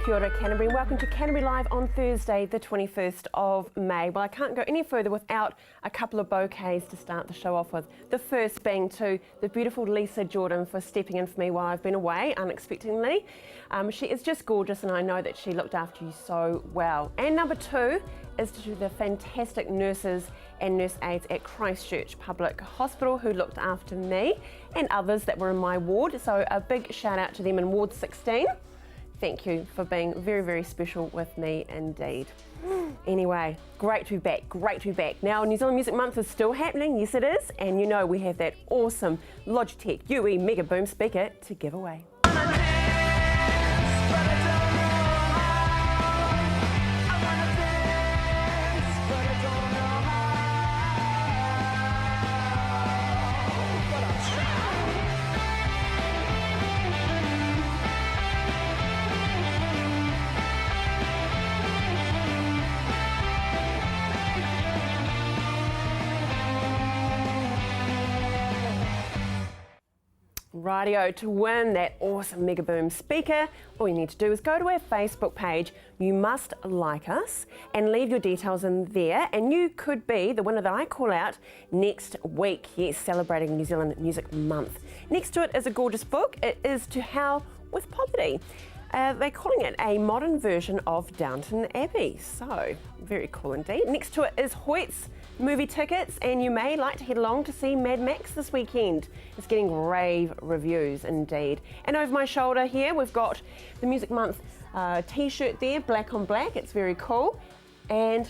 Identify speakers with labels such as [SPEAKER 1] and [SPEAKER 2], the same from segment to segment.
[SPEAKER 1] Kia ora, Canterbury, and welcome to Canterbury Live on Thursday, the 21st of May. Well, I can't go any further without a couple of bouquets to start the show off with. The first being to the beautiful Lisa Jordan for stepping in for me while I've been away unexpectedly. She is just gorgeous, and I know that she looked after you so well. And number two is to the fantastic nurses and nurse aides at Christchurch Public Hospital who looked after me and others that were in my ward. So a big shout out to them in Ward 16. Thank you for being very, very special with me indeed. Anyway, great to be back, great to be back. Now, New Zealand Music Month is still happening, yes it is, and you know we have that awesome Logitech UE Mega Boom speaker to give away. Rightio, to win that awesome Mega Boom speaker, all you need to do is go to our Facebook page. You must like us and leave your details in there, and you could be the winner that I call out next week. Yes, celebrating New Zealand Music Month. Next to it is a gorgeous book. It is To Hell with Poverty. They're calling it a modern version of Downton Abbey, so very cool indeed. Next to it is Hoyt's movie tickets, and you may like to head along to see Mad Max this weekend. It's getting rave reviews indeed. And over my shoulder here we've got the Music Month t-shirt there, black on black, it's very cool. And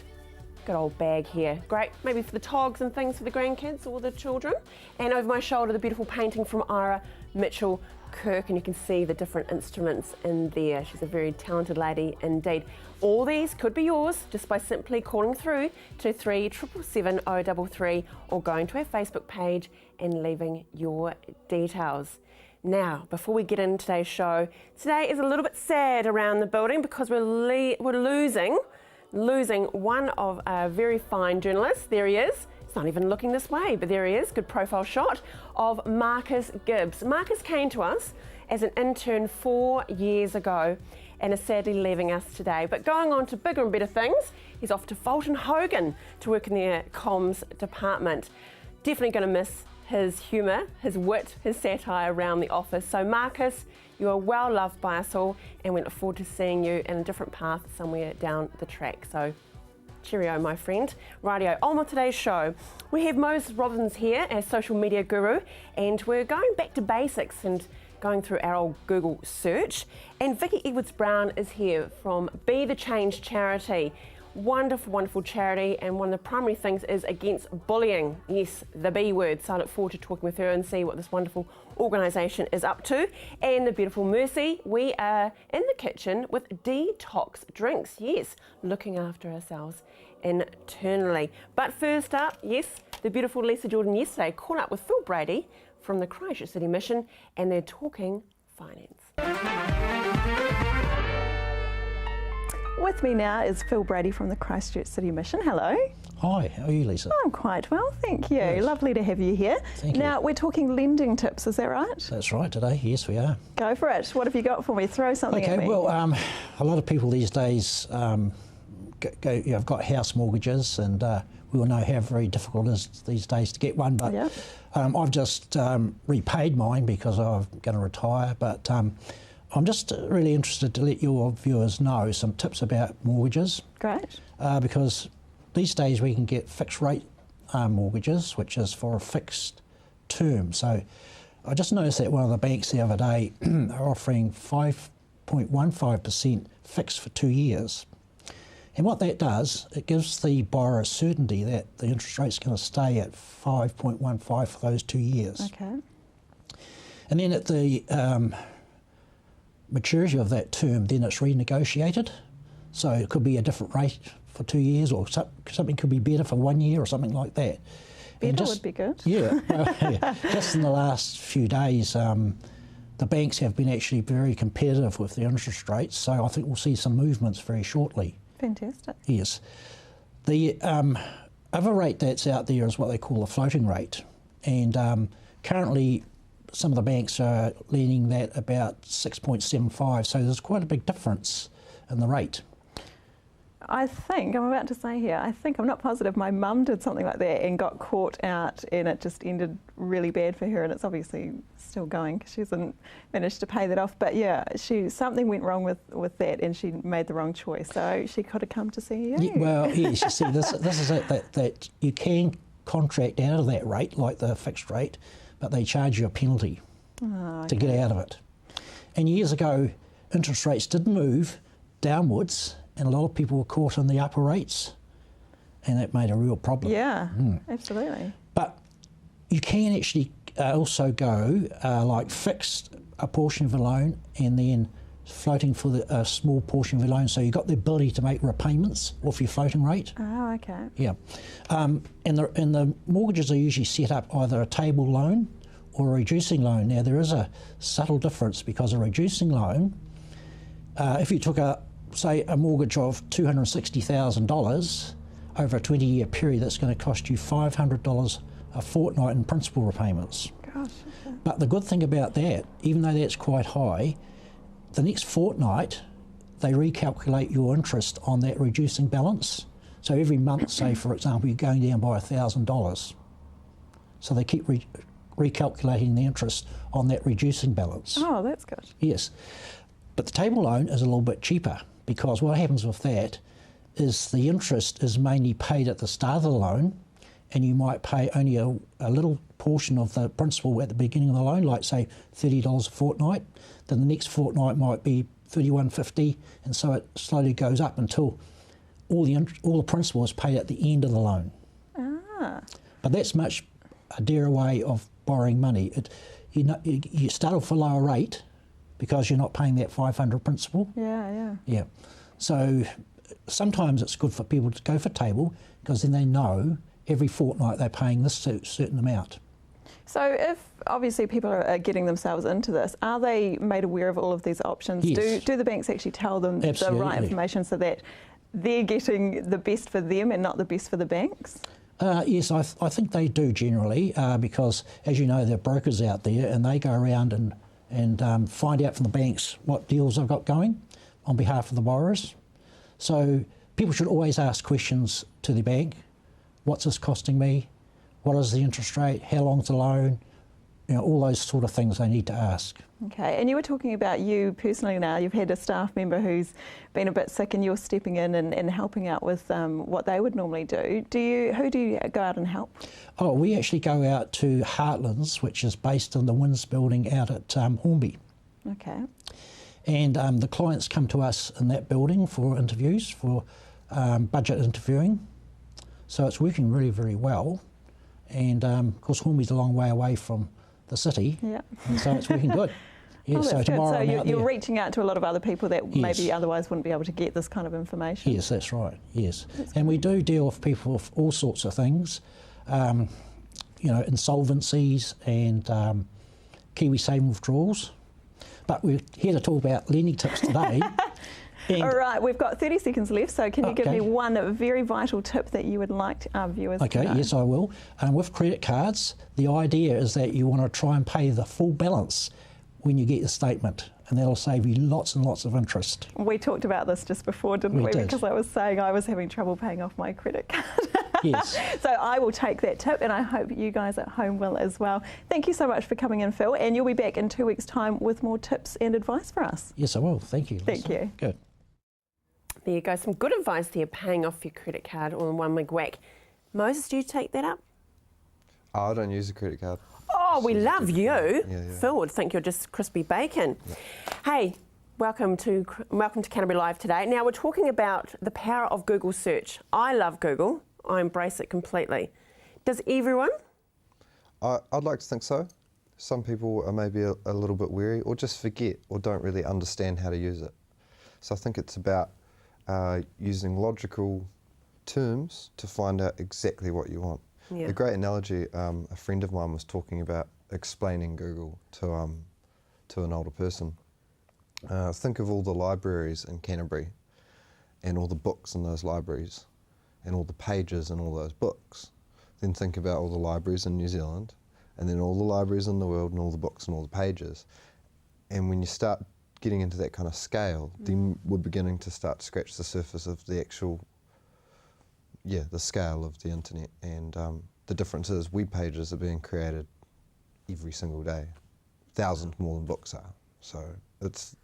[SPEAKER 1] good old bag here, great, maybe for the togs and things for the grandkids or the children. And over my shoulder the beautiful painting from Ira Mitchell Kirk, and you can see the different instruments in there. She's a very talented lady indeed. All these could be yours just by simply calling through to 3777 033 or going to our Facebook page and leaving your details. Now, before we get into today's show, today is a little bit sad around the building because we're losing one of our very fine journalists. There he is. It's not even looking this way, but there he is. Good profile shot of Marcus Gibbs. Marcus came to us as an intern 4 years ago and is sadly leaving us today. But going on to bigger and better things, he's off to Fulton Hogan to work in their comms department. Definitely going to miss his humour, his wit, his satire around the office. So Marcus, you are well loved by us all, and we look forward to seeing you in a different path somewhere down the track. So cheerio, my friend. Rightio, on with today's show. We have Moses Robbins here, our social media guru, and we're going back to basics and going through our old Google search. And Vicky Edwards-Brown is here from Be the Change charity. Wonderful, wonderful charity, and one of the primary things is against bullying. Yes, the B word. So I look forward to talking with her and see what this wonderful organisation is up to. And the beautiful Mercy, we are in the kitchen with detox drinks. Yes, looking after ourselves internally. But first up, yes, the beautiful Lisa Jordan yesterday caught up with Phil Brady from the Christchurch City Mission, and they're talking finance.
[SPEAKER 2] With me now is Phil Brady from the Christchurch City Mission. Hello.
[SPEAKER 3] Hi, how are you, Lisa?
[SPEAKER 2] I'm quite well, thank you.
[SPEAKER 3] Yes.
[SPEAKER 2] Lovely to have you here.
[SPEAKER 3] Thank you.
[SPEAKER 2] Now, we're talking lending tips, is that right?
[SPEAKER 3] That's right, today, yes we are.
[SPEAKER 2] Go for it. What have you got for me? Throw something at me.
[SPEAKER 3] Okay, well, a lot of people these days have got house mortgages, and we all know how very difficult it is these days to get one, but
[SPEAKER 2] yeah.
[SPEAKER 3] I've just repaid mine because I'm going to retire, but I'm just really interested to let your viewers know some tips about mortgages.
[SPEAKER 2] Great.
[SPEAKER 3] Because these days we can get fixed rate mortgages, which is for a fixed term. So I just noticed that one of the banks the other day are offering 5.15% fixed for 2 years. And what that does, it gives the borrower certainty that the interest rate's going to stay at 5.15 for those 2 years.
[SPEAKER 2] Okay.
[SPEAKER 3] And then at the maturity of that term, then it's renegotiated. So it could be a different rate for 2 years, or something could be better for 1 year or something like that.
[SPEAKER 2] Better would be good.
[SPEAKER 3] Yeah, yeah. Just in the last few days, the banks have been actually very competitive with the interest rates, so I think we'll see some movements very shortly.
[SPEAKER 2] Fantastic.
[SPEAKER 3] Yes. The other rate that's out there is what they call a floating rate, and currently some of the banks are lending that about 6.75, so there's quite a big difference in the rate.
[SPEAKER 2] I think, I'm about to say here, I'm not positive, my mum did something like that and got caught out, and it just ended really bad for her, and it's obviously still going because she hasn't managed to pay that off. But yeah, something went wrong with that, and she made the wrong choice, so she could have come to see you.
[SPEAKER 3] Yeah, well, yes, you see, this is it, that you can contract out of that rate, like the fixed rate, but they charge you a penalty to get out of it. And years ago, interest rates did move downwards, and a lot of people were caught in the upper rates, and that made a real problem.
[SPEAKER 2] Yeah, absolutely.
[SPEAKER 3] But you can actually also go like fixed a portion of a loan and then floating for a small portion of the loan, so you've got the ability to make repayments off your floating rate.
[SPEAKER 2] Oh, okay.
[SPEAKER 3] Yeah, and the mortgages are usually set up either a table loan or a reducing loan. Now there is a subtle difference, because a reducing loan, if you took say a mortgage of $260,000 over a 20-year period, that's going to cost you $500 a fortnight in principal repayments.
[SPEAKER 2] Gosh. Okay.
[SPEAKER 3] But the good thing about that, even though that's quite high, the next fortnight they recalculate your interest on that reducing balance. So every month, say for example, you're going down by $1,000. So they keep recalculating the interest on that reducing balance.
[SPEAKER 2] Oh, that's good.
[SPEAKER 3] Yes. But the table loan is a little bit cheaper, because what happens with that is the interest is mainly paid at the start of the loan, and you might pay only a little portion of the principal at the beginning of the loan, like say $30 a fortnight. Then the next fortnight might be $31.50, and so it slowly goes up until all the principal is paid at the end of the loan.
[SPEAKER 2] Ah.
[SPEAKER 3] But that's much a dearer way of borrowing money. You start off a lower rate because you're not paying that $500 principal.
[SPEAKER 2] Yeah.
[SPEAKER 3] So sometimes it's good for people to go for table, because then they know every fortnight they're paying this certain amount.
[SPEAKER 2] So if obviously people are getting themselves into this, are they made aware of all of these options?
[SPEAKER 3] Yes.
[SPEAKER 2] Do the banks actually tell them
[SPEAKER 3] Absolutely.
[SPEAKER 2] the right information so that they're getting the best for them and not the best for the banks?
[SPEAKER 3] Yes, I think they do generally, because as you know, there are brokers out there, and they go around and find out from the banks what deals they've got going on behalf of the borrowers. So people should always ask questions to the bank. What's this costing me? What is the interest rate? How long's the loan? All those sort of things they need to ask.
[SPEAKER 2] Okay, and you were talking about you personally now. You've had a staff member who's been a bit sick, and you're stepping in and helping out with what they would normally do. Who do you go out and help?
[SPEAKER 3] Oh, we actually go out to Heartlands, which is based in the Winds building out at Hornby.
[SPEAKER 2] Okay.
[SPEAKER 3] And the clients come to us in that building for interviews, for budget interviewing. So it's working really, very well. And of course, Hornby's a long way away from the city,
[SPEAKER 2] Yeah.
[SPEAKER 3] and so it's working good. Yeah,
[SPEAKER 2] That's
[SPEAKER 3] so
[SPEAKER 2] good.
[SPEAKER 3] tomorrow
[SPEAKER 2] So
[SPEAKER 3] I'm out
[SPEAKER 2] you're
[SPEAKER 3] there.
[SPEAKER 2] reaching out to a lot of other people that
[SPEAKER 3] Yes.
[SPEAKER 2] maybe otherwise wouldn't be able to get this kind of information.
[SPEAKER 3] Yes, that's right, yes. And we do deal with people with all sorts of things, insolvencies and Kiwi saving withdrawals. But we're here to talk about lending tips today.
[SPEAKER 2] All right, we've got 30 seconds left, so can you give me
[SPEAKER 3] Okay.
[SPEAKER 2] one very vital tip that you would like our viewers to
[SPEAKER 3] Okay,
[SPEAKER 2] know?
[SPEAKER 3] yes, I will. With credit cards, the idea is that you want to try and pay the full balance when you get your statement, and that'll save you lots and lots of interest.
[SPEAKER 2] We talked about this just before, didn't we?
[SPEAKER 3] We did.
[SPEAKER 2] Because I was saying I was having trouble paying off my credit card.
[SPEAKER 3] Yes.
[SPEAKER 2] So I will take that tip, and I hope you guys at home will as well. Thank you so much for coming in, Phil, and you'll be back in 2 weeks' time with more tips and advice for us.
[SPEAKER 3] Yes, I will. Thank you.
[SPEAKER 2] Thank you.
[SPEAKER 3] Good.
[SPEAKER 1] There you go, some good advice there, paying off your credit card all in one big whack. Moses, do you take that up?
[SPEAKER 4] Oh, I don't use a credit card.
[SPEAKER 1] Oh, we
[SPEAKER 4] Just a
[SPEAKER 1] love
[SPEAKER 4] debit
[SPEAKER 1] you.
[SPEAKER 4] card. Yeah.
[SPEAKER 1] Phil would think you're just crispy bacon. Hey, welcome to Canterbury Live today. Now we're talking about the power of Google search. I love Google. I embrace it completely. Does everyone?
[SPEAKER 4] I'd like to think so. Some people are maybe a little bit wary, or just forget, or don't really understand how to use it. So I think it's about using logical terms to find out exactly what you want.
[SPEAKER 1] Yeah.
[SPEAKER 4] A great analogy, a friend of mine was talking about explaining Google to an older person. Think of all the libraries in Canterbury, and all the books in those libraries, and all the pages in all those books. Then think about all the libraries in New Zealand, and then all the libraries in the world, and all the books and all the pages. And when you start getting into that kind of scale, then we're beginning to start to scratch the surface of the actual, the scale of the internet. And the difference is web pages are being created every single day, thousands more than books are. So it's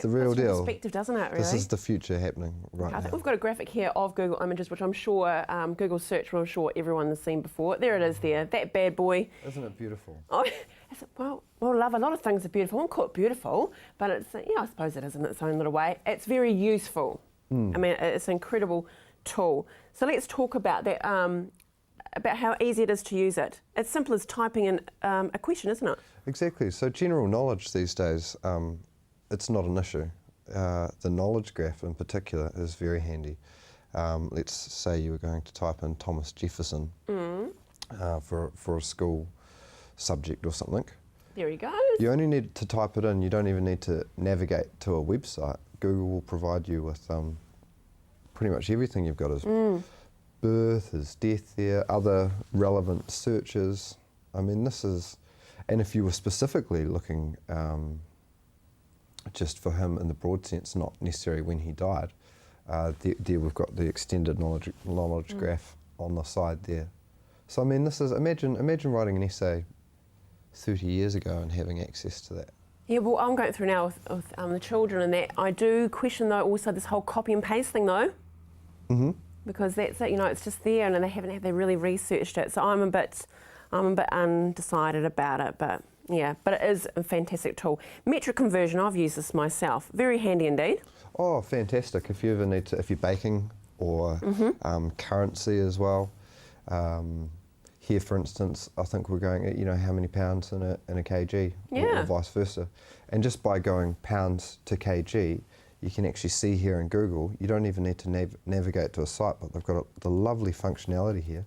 [SPEAKER 4] the real deal.
[SPEAKER 1] Perspective, doesn't it? Really?
[SPEAKER 4] This is the future happening right now.
[SPEAKER 1] I think we've got a graphic here of Google Images, which I'm sure Google search, I'm sure everyone has seen before. There it is there, that bad boy.
[SPEAKER 4] Isn't it beautiful?
[SPEAKER 1] Oh, well, love, a lot of things are beautiful. I won't call it beautiful, but it's, I suppose it is in its own little way. It's very useful. I mean, it's an incredible tool. So let's talk about that, about how easy it is to use it. It's simple as typing in a question, isn't it?
[SPEAKER 4] Exactly. So general knowledge these days, it's not an issue. The knowledge graph in particular is very handy. Let's say you were going to type in Thomas Jefferson for a school subject or something.
[SPEAKER 1] There he goes.
[SPEAKER 4] You only need to type it in. You don't even need to navigate to a website. Google will provide you with pretty much everything you've got. His birth, his death there, other relevant searches. I mean, this is, and if you were specifically looking just for him in the broad sense, not necessarily when he died, there we've got the extended knowledge graph on the side there. So I mean, this is, imagine writing an essay 30 years ago and having access to that.
[SPEAKER 1] Yeah, well, I'm going through now with the children and that. I do question though also this whole copy and paste thing though. Because that's it, it's just there and they really researched it. So I'm a bit undecided about it, but yeah, but it is a fantastic tool. Metric conversion, I've used this myself. Very handy indeed.
[SPEAKER 4] Oh, fantastic. If you ever need to, if you're baking or currency as well. Here, for instance, I think we're going at, how many pounds in a kg, or vice versa. And just by going pounds to kg, you can actually see here in Google, you don't even need to navigate to a site, but they've got the lovely functionality here.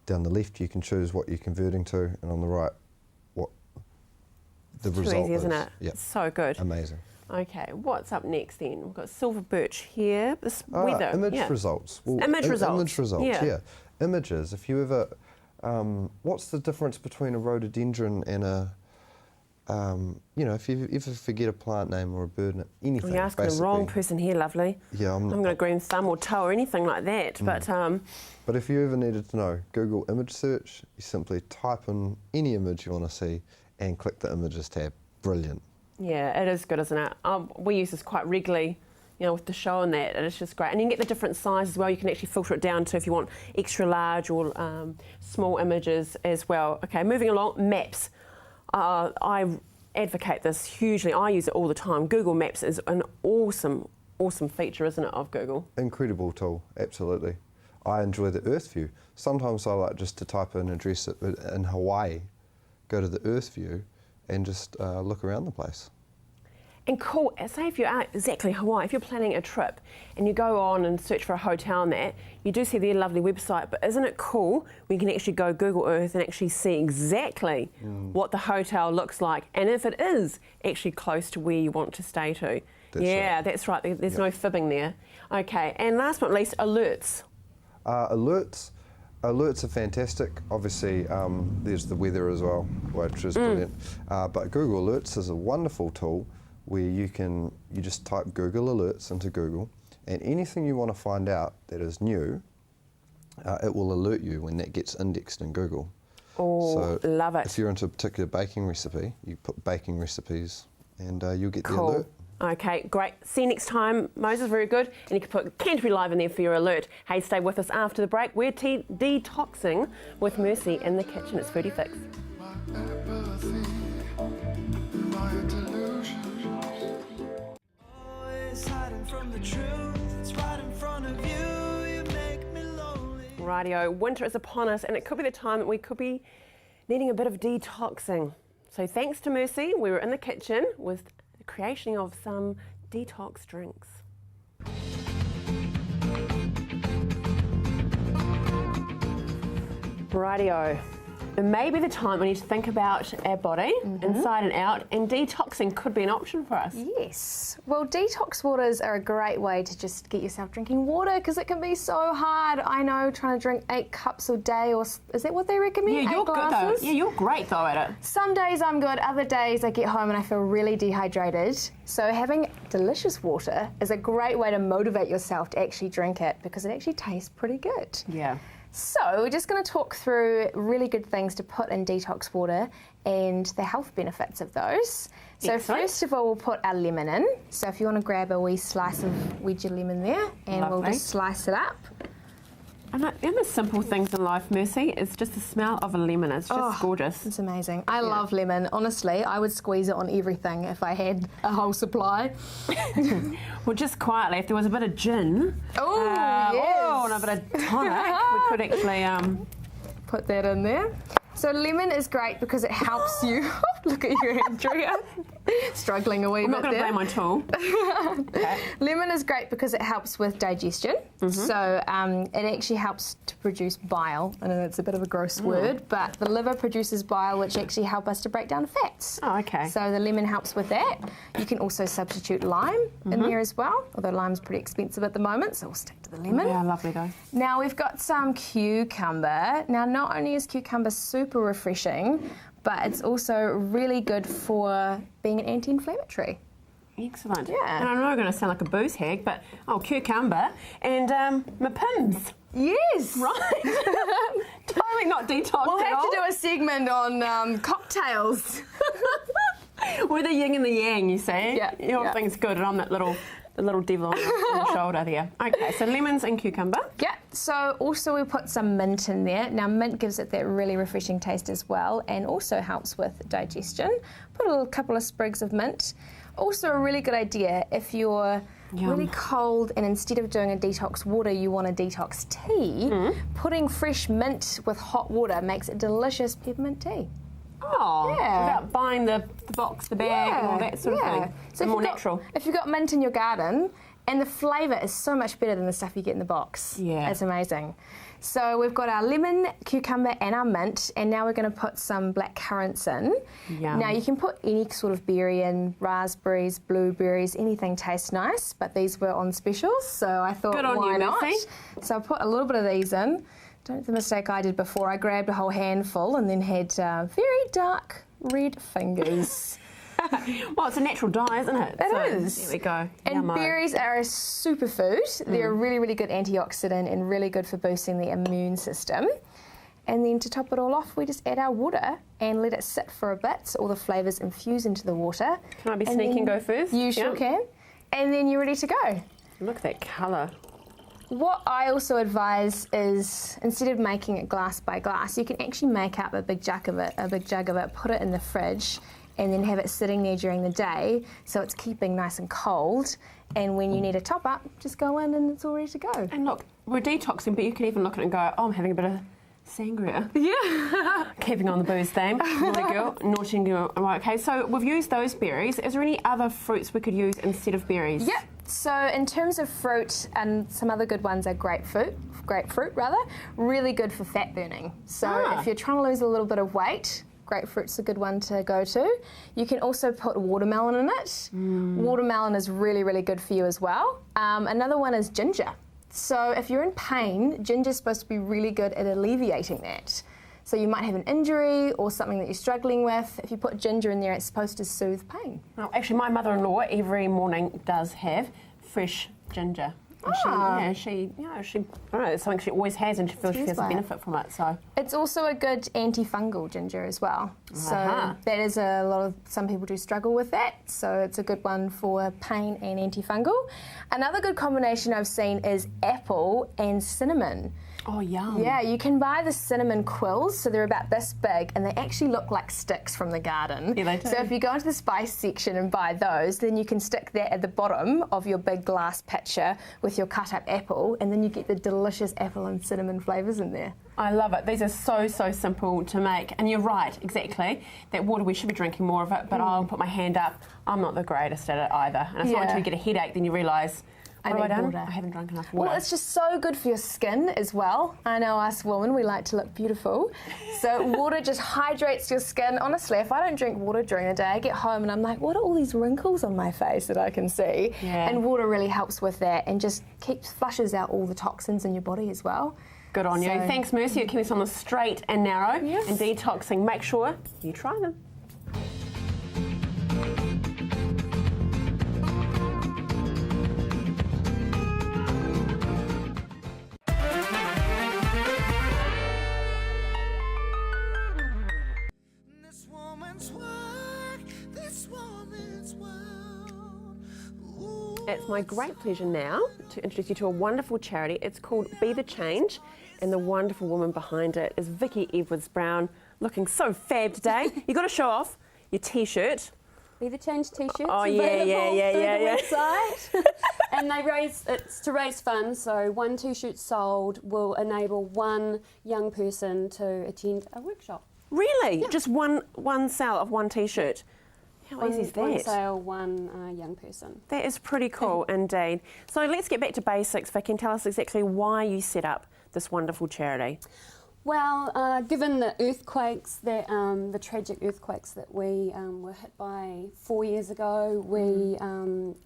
[SPEAKER 4] Down the left, you can choose what you're converting to, and on the right, what the result is.
[SPEAKER 1] Too easy, isn't it?
[SPEAKER 4] Yep.
[SPEAKER 1] So good.
[SPEAKER 4] Amazing.
[SPEAKER 1] Okay, what's up next then? We've got silver birch here. This weather.
[SPEAKER 4] Image results. Well,
[SPEAKER 1] image results.
[SPEAKER 4] Image results, yeah. Images, if you ever, what's the difference between a rhododendron and a, if you ever forget a plant name or a bird name, anything.
[SPEAKER 1] You're asking the wrong person here, lovely.
[SPEAKER 4] Yeah, I'm
[SPEAKER 1] going to green thumb or toe or anything like that.
[SPEAKER 4] But if you ever needed to know, Google image search, you simply type in any image you want to see and click the images tab. Brilliant.
[SPEAKER 1] Yeah, it is good, isn't it? We use this quite regularly, with the show and that, and it's just great. And you can get the different sizes as well. You can actually filter it down to if you want extra large or small images as well. Okay, moving along, maps. I advocate this hugely. I use it all the time. Google Maps is an awesome feature, isn't it, of Google?
[SPEAKER 4] Incredible tool, absolutely. I enjoy the Earth view. Sometimes I like just to type in an address in Hawaii, go to the Earth view and just look around the place.
[SPEAKER 1] And cool, say if you're at exactly Hawaii, if you're planning a trip and you go on and search for a hotel and that, you do see their lovely website, but isn't it cool when you can actually go Google Earth and actually see exactly what the hotel looks like, and if it is actually close to where you want to stay to. That's right, there's no fibbing there. Okay, and last but not least, alerts.
[SPEAKER 4] Alerts are fantastic. Obviously, there's the weather as well, which is brilliant. But Google Alerts is a wonderful tool where you just type Google Alerts into Google, and anything you want to find out that is new, it will alert you when that gets indexed in Google.
[SPEAKER 1] Oh, so love it.
[SPEAKER 4] If you're into a particular baking recipe, you put baking recipes and you'll get the alert.
[SPEAKER 1] Okay, great. See you next time, Moses, very good. And you can put Canterbury Live in there for your alert. Hey, stay with us after the break. We're detoxing with Mercy in the kitchen. It's Foodie Fix. Radio, winter is upon us, and it could be the time that we could be needing a bit of detoxing. So thanks to Mercy, we were in the kitchen with the creation of some detox drinks. Radio. it may be the time we need to think about our body inside and out, and detoxing could be an option for us.
[SPEAKER 5] Yes. Well, detox waters are a great way to just get yourself drinking water, because it can be so hard. I know, trying to drink 8 cups a day, or is that what they recommend?
[SPEAKER 1] Yeah,
[SPEAKER 5] 8
[SPEAKER 1] you're
[SPEAKER 5] glasses?
[SPEAKER 1] good though. Yeah, you're great though at it.
[SPEAKER 5] Some days I'm good, other days I get home and I feel really dehydrated. So having delicious water is a great way to motivate yourself to actually drink it, because it actually tastes pretty good.
[SPEAKER 1] Yeah.
[SPEAKER 5] So we're just going to talk through really good things to put in detox water and the health benefits of those. So
[SPEAKER 1] Excellent.
[SPEAKER 5] first of all, we'll put our lemon in. So if you want to grab a wee slice of wedge of lemon there, and we'll
[SPEAKER 1] Lovely.
[SPEAKER 5] just slice it up.
[SPEAKER 1] And the simple things in life, Mercy, is just the smell of a lemon. It's just gorgeous.
[SPEAKER 5] It's amazing. I love lemon. Honestly, I would squeeze it on everything if I had a whole supply.
[SPEAKER 1] Well, just quietly, if there was a bit of gin,
[SPEAKER 5] yes.
[SPEAKER 1] and a bit of tonic, we could actually
[SPEAKER 5] Put that in there. So lemon is great because it helps you. Look at you, Andrea. Struggling a wee
[SPEAKER 1] I'm
[SPEAKER 5] bit
[SPEAKER 1] not going to
[SPEAKER 5] there.
[SPEAKER 1] blame my tool. Okay.
[SPEAKER 5] Lemon is great because it helps with digestion. So it actually helps to produce bile. I know that's a bit of a gross word, but the liver produces bile, which actually help us to break down fats.
[SPEAKER 1] Oh, okay.
[SPEAKER 5] So the lemon helps with that. You can also substitute lime in there as well, although lime's pretty expensive at the moment, so we'll stick to the lemon.
[SPEAKER 1] Yeah, lovely though.
[SPEAKER 5] Now we've got some cucumber. Now not only is cucumber super refreshing, but it's also really good for being an anti-inflammatory.
[SPEAKER 1] Excellent.
[SPEAKER 5] Yeah.
[SPEAKER 1] And I know I'm going to sound like a booze hag, but cucumber and my Pims.
[SPEAKER 5] Yes.
[SPEAKER 1] Right. Totally not detox
[SPEAKER 5] We'll
[SPEAKER 1] at
[SPEAKER 5] have
[SPEAKER 1] all.
[SPEAKER 5] to do a segment on cocktails.
[SPEAKER 1] We're the yin and the yang, you see.
[SPEAKER 5] Yeah,
[SPEAKER 1] Your
[SPEAKER 5] yeah.
[SPEAKER 1] thing's good, and I'm the little devil on the shoulder there. Okay, so lemons and cucumber.
[SPEAKER 5] Yeah, so also we put some mint in there. Now mint gives it that really refreshing taste as well, and also helps with digestion. Put a little couple of sprigs of mint. Also a really good idea if you're really cold and instead of doing a detox water you want a detox tea, putting fresh mint with hot water makes it delicious peppermint tea.
[SPEAKER 1] Oh,
[SPEAKER 5] Yeah.
[SPEAKER 1] without buying the box, the bag, and all that sort of thing.
[SPEAKER 5] So
[SPEAKER 1] more natural.
[SPEAKER 5] If you've got mint in your garden, and the flavour is so much better than the stuff you get in the box.
[SPEAKER 1] Yeah.
[SPEAKER 5] It's amazing. So we've got our lemon, cucumber and our mint, and now we're going to put some black currants in.
[SPEAKER 1] Yum.
[SPEAKER 5] Now you can put any sort of berry in, raspberries, blueberries, anything tastes nice, but these were on specials, so I thought
[SPEAKER 1] Good on
[SPEAKER 5] why
[SPEAKER 1] you,
[SPEAKER 5] not?
[SPEAKER 1] Missy.
[SPEAKER 5] So I put a little bit of these in. Don't do the mistake I did before. I grabbed a whole handful and then had very dark red fingers.
[SPEAKER 1] Well, it's a natural dye, isn't it?
[SPEAKER 5] It is.
[SPEAKER 1] There we go.
[SPEAKER 5] And
[SPEAKER 1] Yummo.
[SPEAKER 5] berries are a superfood. They're a really, really good antioxidant and really good for boosting the immune system. And then to top it all off, we just add our water and let it sit for a bit so all the flavours infuse into the water.
[SPEAKER 1] Can I be
[SPEAKER 5] And
[SPEAKER 1] sneaky and
[SPEAKER 5] then
[SPEAKER 1] go first?
[SPEAKER 5] You sure can. And then you're ready to go.
[SPEAKER 1] Look at that colour.
[SPEAKER 5] What I also advise is instead of making it glass by glass, you can actually make up a big jug of it, put it in the fridge, and then have it sitting there during the day so it's keeping nice and cold. And when you need a top up, just go in and it's all ready to go.
[SPEAKER 1] And look, we're detoxing, but you can even look at it and go, oh, I'm having a bit of sangria.
[SPEAKER 5] Yeah.
[SPEAKER 1] Keeping on the booze theme. Naughty girl. Right, okay, so we've used those berries. Is there any other fruits we could use instead of berries?
[SPEAKER 5] Yep. So in terms of fruit, and some other good ones are grapefruit, really good for fat burning. So if you're trying to lose a little bit of weight, grapefruit's a good one to go to. You can also put watermelon in it. Watermelon is really, really good for you as well. Another one is ginger. So if you're in pain, ginger's supposed to be really good at alleviating that. So you might have an injury or something that you're struggling with. If you put ginger in there, it's supposed to soothe pain.
[SPEAKER 1] Well, actually, my mother-in-law every morning does have fresh ginger. And she, I don't know, it's something she always has, and she feels she has a benefit from it. So
[SPEAKER 5] it's also a good antifungal ginger as well. So that is some people do struggle with that. So it's a good one for pain and antifungal. Another good combination I've seen is apple and cinnamon.
[SPEAKER 1] Oh, yum.
[SPEAKER 5] Yeah, you can buy the cinnamon quills, so they're about this big, and they actually look like sticks from the garden.
[SPEAKER 1] Yeah, they do.
[SPEAKER 5] So if you go into the spice section and buy those, then you can stick that at the bottom of your big glass pitcher with your cut up apple, and then you get the delicious apple and cinnamon flavours in there.
[SPEAKER 1] I love it. These are so simple to make. And you're right, exactly. That water, we should be drinking more of it, but I'll put my hand up. I'm not the greatest at it either. And it's not until you get a headache then you realise, What have I done?
[SPEAKER 5] water.
[SPEAKER 1] I haven't drunk enough water.
[SPEAKER 5] Well, it's just so good for your skin as well. I know us women, we like to look beautiful. So water just hydrates your skin. Honestly, if I don't drink water during the day, I get home and I'm like, what are all these wrinkles on my face that I can see?
[SPEAKER 1] Yeah.
[SPEAKER 5] And water really helps with that and just flushes out all the toxins in your body as well.
[SPEAKER 1] Good on you.
[SPEAKER 5] So-
[SPEAKER 1] Thanks, Mercy. You're keeping us on the straight and narrow
[SPEAKER 5] Yes.
[SPEAKER 1] and detoxing. Make sure you try them.
[SPEAKER 6] This woman's work, this woman's world. Ooh.
[SPEAKER 1] It's my great pleasure now to introduce you to a wonderful charity. It's called Be the Change, and the wonderful woman behind it is Vicky Edwards-Brown, looking so fab today. You got to show off your T-shirt.
[SPEAKER 7] Be the Change T-shirts
[SPEAKER 1] Oh,
[SPEAKER 7] available
[SPEAKER 1] yeah.
[SPEAKER 7] through the website. And it's to raise funds, so one T-shirt sold will enable one young person to attend a workshop.
[SPEAKER 1] Really? Just one sale of one T-shirt? How easy is
[SPEAKER 7] One
[SPEAKER 1] that?
[SPEAKER 7] sale, one young person.
[SPEAKER 1] That is pretty cool indeed. So let's get back to basics, Vicky, and tell us exactly why you set up this wonderful charity.
[SPEAKER 7] Well, given the earthquakes, the tragic earthquakes that we were hit by 4 years ago,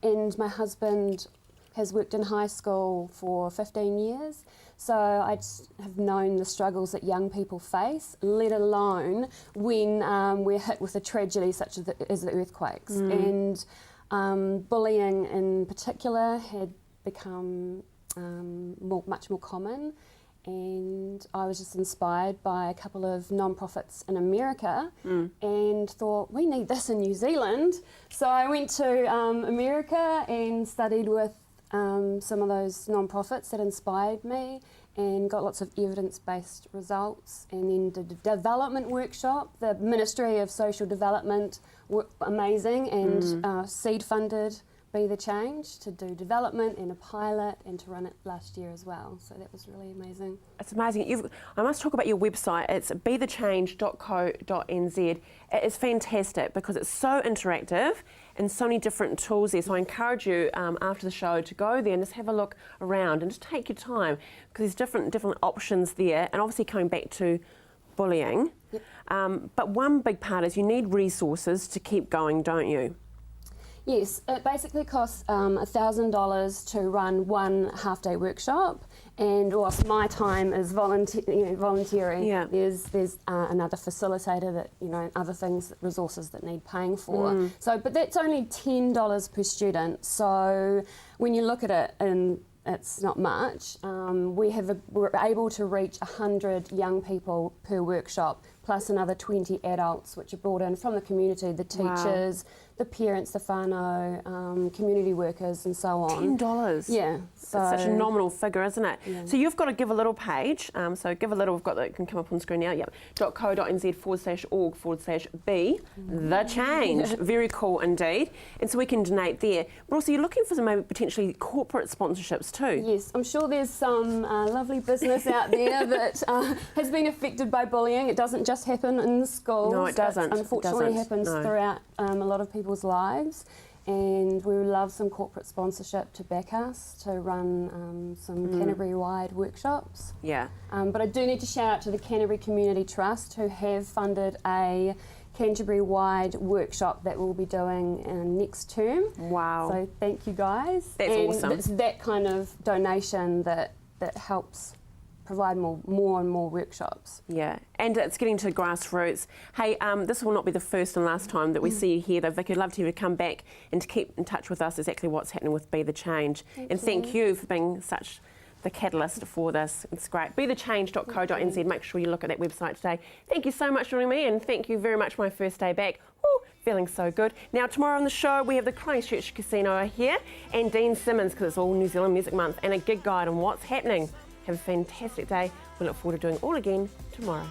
[SPEAKER 7] and my husband has worked in high school for 15 years, so I just have known the struggles that young people face, let alone when we're hit with a tragedy such as the earthquakes. And bullying in particular had become much more common. And I was just inspired by a couple of non-profits in America and thought, we need this in New Zealand. So I went to America and studied with some of those non-profits that inspired me and got lots of evidence-based results, and then did a development workshop. The Ministry of Social Development were amazing and seed funded Be the Change to do development and a pilot and to run it last year as well. So that was really amazing.
[SPEAKER 1] It's amazing. I must talk about your website. It's bethechange.co.nz. It is fantastic because it's so interactive and so many different tools there. So I encourage you after the show to go there and just have a look around and just take your time because there's different options there. And obviously coming back to bullying,
[SPEAKER 7] Yep.
[SPEAKER 1] but one big part is you need resources to keep going, don't you?
[SPEAKER 7] Yes, it basically costs $1,000 to run one half-day workshop, and whilst my time is volunteering,
[SPEAKER 1] Yeah.
[SPEAKER 7] there's another facilitator that other things, resources that need paying for. So, but that's only $10 per student. So when you look at it, and it's not much. We're able to reach 100 young people per workshop, plus another 20 adults, which are brought in from the community, the teachers, the parents, the whānau, community workers, and so on.
[SPEAKER 1] $10.
[SPEAKER 7] Yeah. So
[SPEAKER 1] It's such a nominal figure, isn't it?
[SPEAKER 7] Yeah.
[SPEAKER 1] So you've got to Give a Little page. So Give a Little, we've got that, can come up on screen now. Yep. .co.nz/org/be the change. Very cool indeed. And so we can donate there. But also you're looking for some maybe potentially corporate sponsorships too.
[SPEAKER 7] Yes, I'm sure there's some lovely business out there that has been affected by bullying. It doesn't just happen in the schools.
[SPEAKER 1] No, it doesn't.
[SPEAKER 7] Unfortunately,
[SPEAKER 1] It
[SPEAKER 7] happens
[SPEAKER 1] doesn't, no.
[SPEAKER 7] throughout a lot of people's lives. And we would love some corporate sponsorship to back us to run some Canterbury-wide workshops.
[SPEAKER 1] Yeah.
[SPEAKER 7] But I do need to shout out to the Canterbury Community Trust, who have funded a Canterbury-wide workshop that we'll be doing next term.
[SPEAKER 1] Wow.
[SPEAKER 7] So thank you guys.
[SPEAKER 1] That's
[SPEAKER 7] and
[SPEAKER 1] awesome.
[SPEAKER 7] It's that kind of donation that helps provide more and more workshops.
[SPEAKER 1] Yeah, and it's getting to grassroots. Hey, this will not be the first and last time that we see you here, though. Vicky, I'd love to come back and to keep in touch with us exactly what's happening with Be the Change. Thank you for being such the catalyst for this. It's great. BeTheChange.co.nz. Make sure you look at that website today. Thank you so much for joining me, and thank you very much for my first day back. Woo, feeling so good. Now, tomorrow on the show, we have the Christchurch Casino here and Dean Simmons, because it's all New Zealand Music Month, and a gig guide on what's happening. Have a fantastic day. We look forward to doing it all again tomorrow.